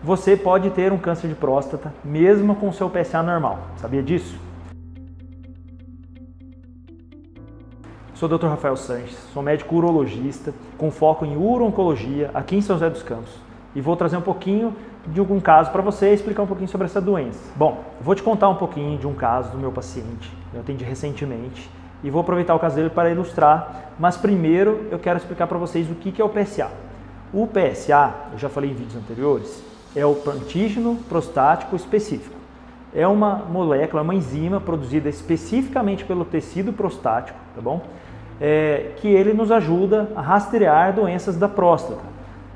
você pode ter um câncer de próstata mesmo com o seu PSA normal. Sabia disso? Sou o Dr. Rafael Sanches, sou médico urologista com foco em uro-oncologia aqui em São José dos Campos e vou trazer um pouquinho de algum caso para você e explicar um pouquinho sobre essa doença. Bom, vou te contar um pouquinho de um caso do meu paciente, eu atendi recentemente e vou aproveitar o caso dele para ilustrar, mas primeiro eu quero explicar para vocês o que é o PSA. O PSA, eu já falei em vídeos anteriores, é o antígeno prostático específico. É uma molécula, uma enzima produzida especificamente pelo tecido prostático, tá bom? Que ele nos ajuda a rastrear doenças da próstata.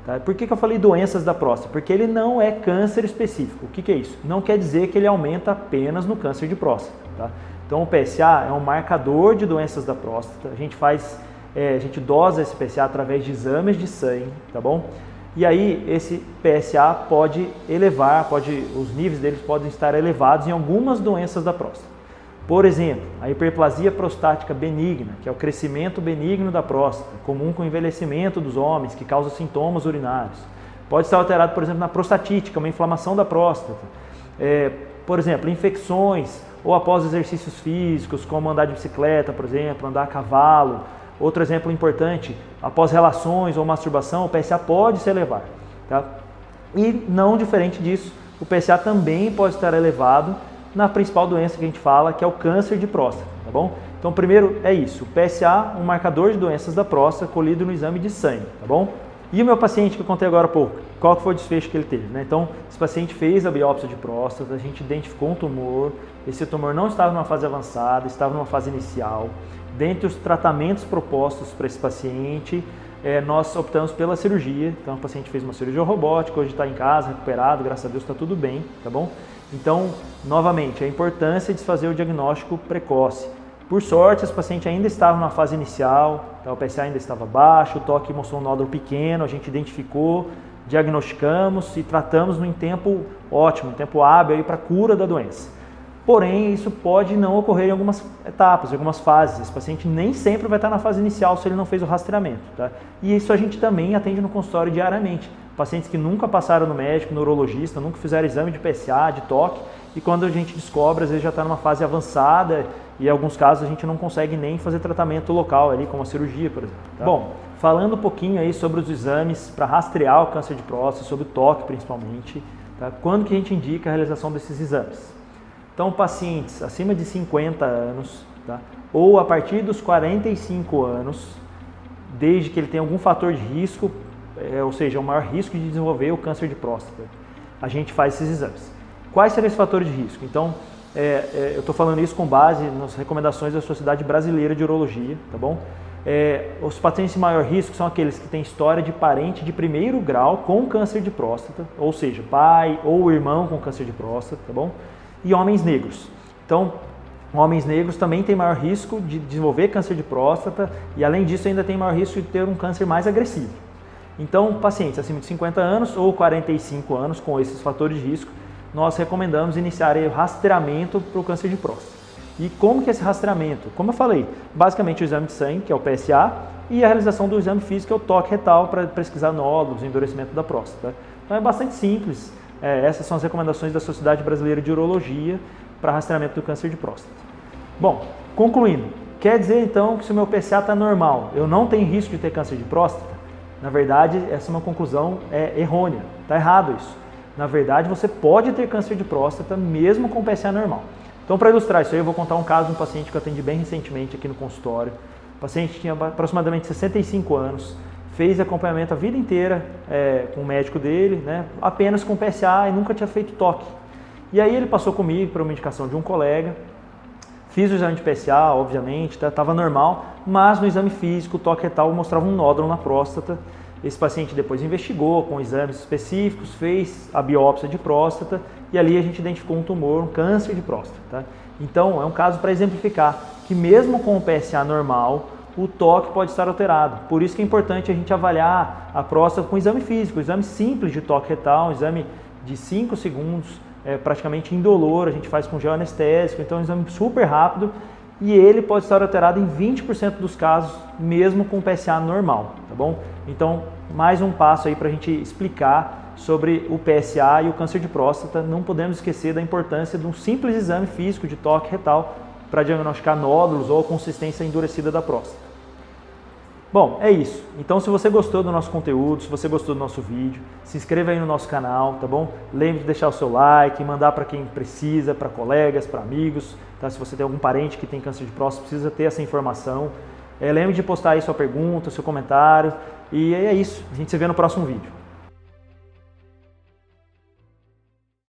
Tá? Por que eu falei doenças da próstata? Porque ele não é câncer específico. O que é isso? Não quer dizer que ele aumenta apenas no câncer de próstata. Tá? Então o PSA é um marcador de doenças da próstata. A gente dosa esse PSA através de exames de sangue, tá bom? E aí esse PSA pode elevar, os níveis deles podem estar elevados em algumas doenças da próstata. Por exemplo, a hiperplasia prostática benigna, que é o crescimento benigno da próstata, comum com o envelhecimento dos homens, que causa sintomas urinários. Pode estar alterado, por exemplo, na prostatite, que é uma inflamação da próstata. Por exemplo, infecções ou após exercícios físicos, como andar de bicicleta, por exemplo, andar a cavalo. Outro exemplo importante, após relações ou masturbação, o PSA pode se elevar. Tá? E não diferente disso, o PSA também pode estar elevado na principal doença que a gente fala, que é o câncer de próstata, tá bom? Então, primeiro é isso, o PSA, um marcador de doenças da próstata colhido no exame de sangue, tá bom? E o meu paciente que eu contei agora há pouco, qual foi o desfecho que ele teve, né? Então, esse paciente fez a biópsia de próstata, a gente identificou um tumor, esse tumor não estava numa fase avançada, estava numa fase inicial. Dentre os tratamentos propostos para esse paciente, nós optamos pela cirurgia. Então, o paciente fez uma cirurgia robótica, hoje está em casa, recuperado, graças a Deus está tudo bem, tá bom? Então, novamente, a importância de se fazer o diagnóstico precoce. Por sorte, esse paciente ainda estava na fase inicial, tá? O PSA ainda estava baixo, o toque mostrou um nódulo pequeno, a gente identificou, diagnosticamos e tratamos em tempo ótimo, em tempo hábil para a cura da doença. Porém, isso pode não ocorrer em algumas etapas, em algumas fases. Esse paciente nem sempre vai estar na fase inicial se ele não fez o rastreamento. Tá? E isso a gente também atende no consultório diariamente. Pacientes que nunca passaram no médico, no urologista, nunca fizeram exame de PSA, de toque, e quando a gente descobre, às vezes já está numa fase avançada, e em alguns casos a gente não consegue nem fazer tratamento local, ali, como a cirurgia, por exemplo. Tá? Bom, falando um pouquinho aí sobre os exames para rastrear o câncer de próstata, sobre o toque principalmente, tá? Quando que a gente indica a realização desses exames? Então, pacientes acima de 50 anos, tá? Ou a partir dos 45 anos, desde que ele tenha algum fator de risco, ou seja, o maior risco de desenvolver o câncer de próstata, a gente faz esses exames. Quais seriam esses fatores de risco? Então, eu estou falando isso com base nas recomendações da Sociedade Brasileira de Urologia, tá bom? Os pacientes de maior risco são aqueles que têm história de parente de primeiro grau com câncer de próstata, ou seja, pai ou irmão com câncer de próstata, tá bom? E homens negros. Então, homens negros também têm maior risco de desenvolver câncer de próstata e, além disso, ainda tem maior risco de ter um câncer mais agressivo. Então, pacientes acima de 50 anos ou 45 anos com esses fatores de risco, nós recomendamos iniciar o rastreamento para o câncer de próstata. E como que é esse rastreamento? Como eu falei, basicamente o exame de sangue, que é o PSA, e a realização do exame físico, que é o toque retal, para pesquisar nódulos, endurecimento da próstata. Então, é bastante simples. Essas são as recomendações da Sociedade Brasileira de Urologia para rastreamento do câncer de próstata. Bom, concluindo, quer dizer então que se o meu PSA está normal, eu não tenho risco de ter câncer de próstata? Na verdade, essa é uma conclusão errônea, está errado isso. Na verdade, você pode ter câncer de próstata mesmo com PSA normal. Então, para ilustrar isso aí, eu vou contar um caso de um paciente que eu atendi bem recentemente aqui no consultório. O paciente tinha aproximadamente 65 anos, fez acompanhamento a vida inteira com o médico dele, né, apenas com PSA e nunca tinha feito toque. E aí ele passou comigo por uma indicação de um colega, fiz o exame de PSA, obviamente, estava normal, mas no exame físico, o toque retal mostrava um nódulo na próstata. Esse paciente depois investigou com exames específicos, fez a biópsia de próstata e ali a gente identificou um tumor, um câncer de próstata. Tá? Então é um caso para exemplificar que mesmo com o PSA normal, o toque pode estar alterado. Por isso que é importante a gente avaliar a próstata com exame físico, exame simples de toque retal, um exame de 5 segundos, praticamente indolor, a gente faz com gel anestésico, então é um exame super rápido e ele pode estar alterado em 20% dos casos, mesmo com PSA normal, tá bom? Então, mais um passo aí para a gente explicar sobre o PSA e o câncer de próstata. Não podemos esquecer da importância de um simples exame físico de toque retal para diagnosticar nódulos ou consistência endurecida da próstata. Bom, é isso. Então, se você gostou do nosso conteúdo, se você gostou do nosso vídeo, se inscreva aí no nosso canal, tá bom? Lembre de deixar o seu like, mandar para quem precisa, para colegas, para amigos, tá? Se você tem algum parente que tem câncer de próstata, precisa ter essa informação. Lembre de postar aí sua pergunta, seu comentário. E é isso. A gente se vê no próximo vídeo.